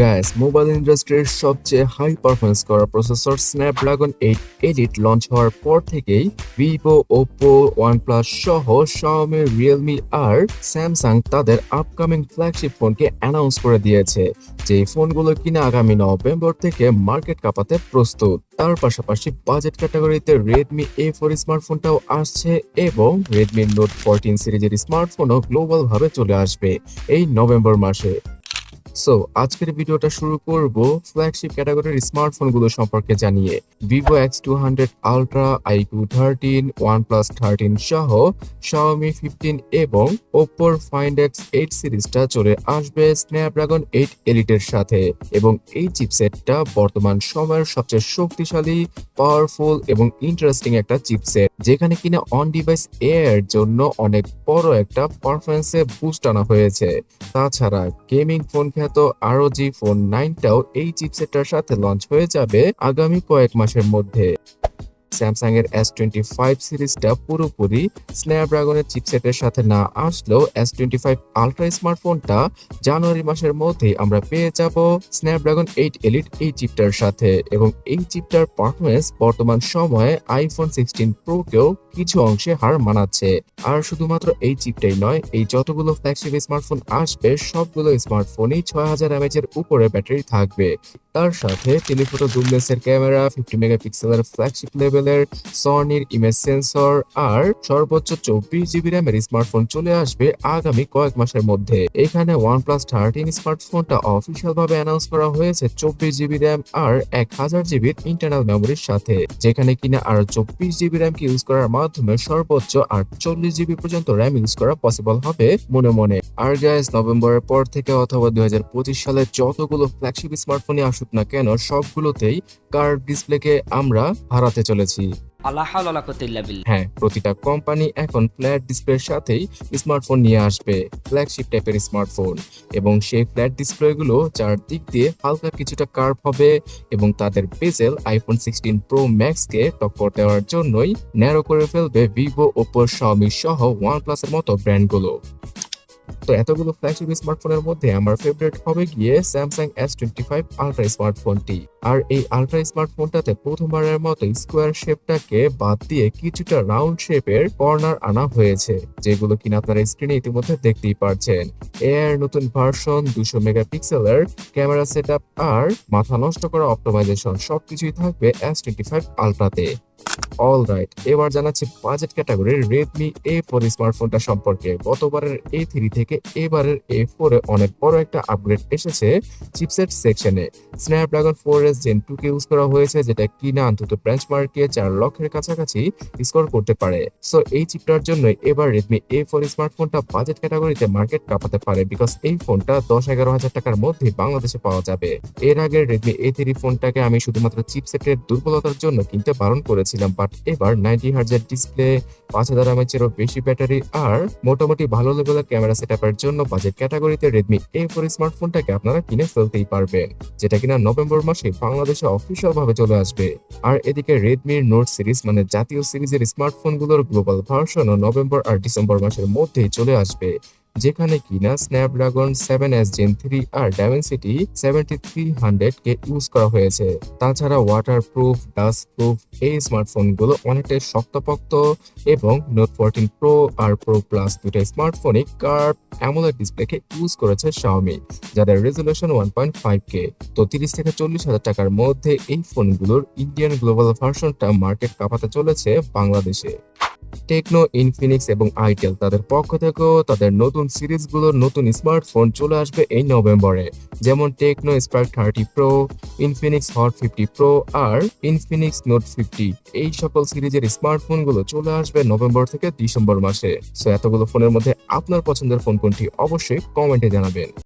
Gas mobile ইন্ডাস্ট্রির সবচেয়ে high performance করা প্রসেসর স্ন্যাপড্রাগন 8 এলিট লঞ্চ হওয়ার পর থেকেই ভিভো, ওপ্পো, ওয়ানপ্লাস সহ শাওমি, রিয়েলমি আর স্যামসাং তাদের আপকামিং ফ্ল্যাগশিপ ফোনকে অ্যানাউন্স করে দিয়েছে, যে ফোনগুলো কিনা আগামী নভেম্বর থেকে মার্কেট কাঁপাতে প্রস্তুত। তার পাশাপাশি বাজেট ক্যাটাগরিতে রেডমি A4 স্মার্টফোনটাও আসছে এবং রেডমি নোট 14 সিরিজের স্মার্টফোনও গ্লোবাল ভাবে চলে আসবে এই নভেম্বর মাসে। সো আজকের ভিডিওটা শুরু করব ফ্ল্যাগশিপ ক্যাটাগরির স্মার্টফোনগুলো সম্পর্কে জানিয়ে। Vivo X200 ultra, iQOO 13, OnePlus 13 সহ Xiaomi 15 এবং Oppoর Find X8 সিরিজটা চলে আসবে স্ন্যাপড্রাগন 8 এলিটের সাথে, এবং এই চিপসেটটা বর্তমান সময়ের সবচেয়ে শক্তিশালী, পাওয়ারফুল এবং ইন্টারেস্টিং একটা চিপসেট, যেখানে কিনা অন ডিভাইস এর জন্য অনেক বড় একটা পারফরম্যান্সে বুস্ট আনা হয়েছে। তাছাড়া গেমিং ফোন খ্যাত ROG ফোন 9টাও এই চিপসেটটার সাথে লঞ্চ হয়ে যাবে আগামী কয়েক মাসের মধ্যে। স্যামসাং এর S25 সিরিজটা পুরোপুরি স্ন্যাপড্রাগনের চিপসেটের সাথে না আসলেও S25 আলট্রা স্মার্টফোনটা জানুয়ারি মাসের মধ্যেই আমরা পেয়ে যাব স্ন্যাপড্রাগন 8 এলিট এই চিপটার সাথে, এবং এই চিপটার পারফরম্যান্স বর্তমান সময়ে আইফোন 16 প্রো কেও কিছু অংশে হার মানাচ্ছে। আর শুধুমাত্র এই চিপটাই নয়, এই যতগুলো ফ্ল্যাগশিপ স্মার্টফোন আসবে সবগুলো স্মার্টফোনই 6000 mAh এর উপরে ব্যাটারি থাকবে। তার সাথে টেলিফটো জুম লেন্সের ক্যামেরা, 50 মেগাপিক্সেলের ফ্ল্যাগশিপ লেভেলের সনির ইমেজ সেন্সর আর সর্বোচ্চ 24GB র্যামের স্মার্টফোন চলে আসবে আগামী কয়েক মাসের মধ্যে। এখানে OnePlus 13 স্মার্টফোনটা অফিসিয়াল ভাবে অ্যানাউন্স করা হয়েছে 24GB র্যাম আর 1000GB ইন্টারনাল মেমোরির সাথে, যেখানে কিনা আর 24GB র্যামকে ইউজ করার মাধ্যমে সর্বোচ্চ 48GB পর্যন্ত র্যাম ইউজ করা পসিবল হবে মনে মনে। আর গাইস, নভেম্বরের পর থেকে অথবা 2025 সালে যতগুলো ফ্ল্যাগশিপ স্মার্টফোনই আসুক না কেন, সবগুলোতেই কার্ভ ডিসপ্লেকে আমরা হারাতে চলেছি। হ্যাঁ, প্রতিটা কোম্পানি এখন ফ্ল্যাট ডিসপ্লের সাথেই স্মার্টফোন নিয়ে আসবে, ফ্ল্যাগশিপ টাইপের স্মার্টফোন, এবং সেই ফ্ল্যাট ডিসপ্লেগুলো চারদিক দিয়ে হালকা কিছুটা কার্ভ হবে এবং তাদের বেজেল আইফোন 16 প্রো ম্যাক্সকে টক্কর দেওয়ার জন্যই ন্যারো করে ফেলবে ভিভো, ওপো, শাওমি সহ ওয়ানপ্লাসের মতো ব্র্যান্ডগুলো। তো এতগুলো ফ্ল্যাগশিপ স্মার্টফোনের মধ্যে আমার ফেভারিট হবে গিয়ে স্যামসাং S25 আলট্রা স্মার্টফোনটি। আর এই আলট্রা স্মার্টফোনটাতে প্রথমবারের মতো স্কোয়ার শেপটাকে বাদ দিয়ে কিছুটা রাউন্ড শেপের কর্নার আনা হয়েছে, যেগুলো কিনা আপনারা স্ক্রিনে ইতিমধ্যে দেখতেই পারছেন। এর নতুন ভার্সন, 200 মেগাপিক্সেলের ক্যামেরা সেটআপ আর মাথা নষ্ট করা অপটিমাইজেশন সবকিছুই থাকবে S25 আলট্রাতে। অলরাইট, এবার জানাচ্ছি বাজেট ক্যাটাগরির রেডমি A4 স্মার্টফোনটা সম্পর্কে। গতবারের A3 থেকে এবারের A4 এ অনেক বড় একটা আপগ্রেড এসেছে চিপসেট সেকশনে। স্ন্যাপড্রাগন 4S Gen 2 কে ইউজ করা হয়েছে, যেটা কিনা অন্তত বেঞ্চমার্কে 4 লক্ষের কাছাকাছি স্কোর করতে পারে। সো এই চিপটার জন্য এবার রেডমি A4 স্মার্টফোনটা বাজেট ক্যাটাগরিতে মার্কেট কাঁপাতে পারে, বিকজ এই ফোনটা 10-11 হাজার টাকার মধ্যে বাংলাদেশে পাওয়া যাবে। এর আগে রেডমি A3 ফোনটাকে আমি শুধুমাত্র চিপসেটের দুর্বলতার জন্য কিনতে বারণ করেছিলাম, বাট এবার 90 হার্জের ডিসপ্লে, 5000 mAh-এরও বেশি ব্যাটারি আর মোটামুটি ভালো লেভেলের ক্যামেরা সেটআপের জন্য বাজেট ক্যাটাগরিতে রেডমি A4 স্মার্টফোনটাকে আপনারা কিনে ফেলতেই পারবেন, যেটা কিনা নভেম্বর মাসে বাংলাদেশে অফিসিয়াল ভাবে চলে আসবে। আর এদিকে রেডমির নোট সিরিজ মানে জাতীয় সিরিজের স্মার্টফোনগুলোর গ্লোবাল ভার্সনও নভেম্বর আর ডিসেম্বর মাসের মধ্যেই চলে আসবে, যেখানে কিনা স্ন্যাপড্রাগন 7S Gen 3 আর ডাইমেনসিটি 7300 কে ইউজ করা হয়েছে। তাছাড়া ওয়াটারপ্রুফ, ডাস্ট প্রুফ এই স্মার্টফোনগুলো অনেকটাই শক্তপোক্ত, এবং নোট 14 প্রো আর প্রো প্লাস দুটো স্মার্টফোনে কার্ভ অ্যামোলেড ডিসপ্লেকে ইউজ করেছে শাওমি, যাদের রেজলিউশন 1.5K। তো 30 থেকে 40 হাজার টাকার মধ্যে এই ফোনগুলোর ইন্ডিয়ান গ্লোবাল ভার্সনটা মার্কেট কাঁপাতে চলেছে বাংলাদেশে। টেকনো, ইনফিনিক্স এবং আইটেল তাদের পক্ষ থেকেও তাদের নতুন সিরিজগুলোর নতুন স্মার্টফোন চলে আসবে এই নভেম্বরে, যেমন Tecno Spark 30 Pro, Infinix Hot 50 Pro আর ইনফিনিক্স নোট 50। এই সকল সিরিজের স্মার্টফোনগুলো চলে আসবে নভেম্বর থেকে ডিসেম্বর মাসে। সো এতগুলো ফোনের মধ্যে আপনার পছন্দের ফোন কোনটি অবশ্যই কমেন্টে জানাবেন।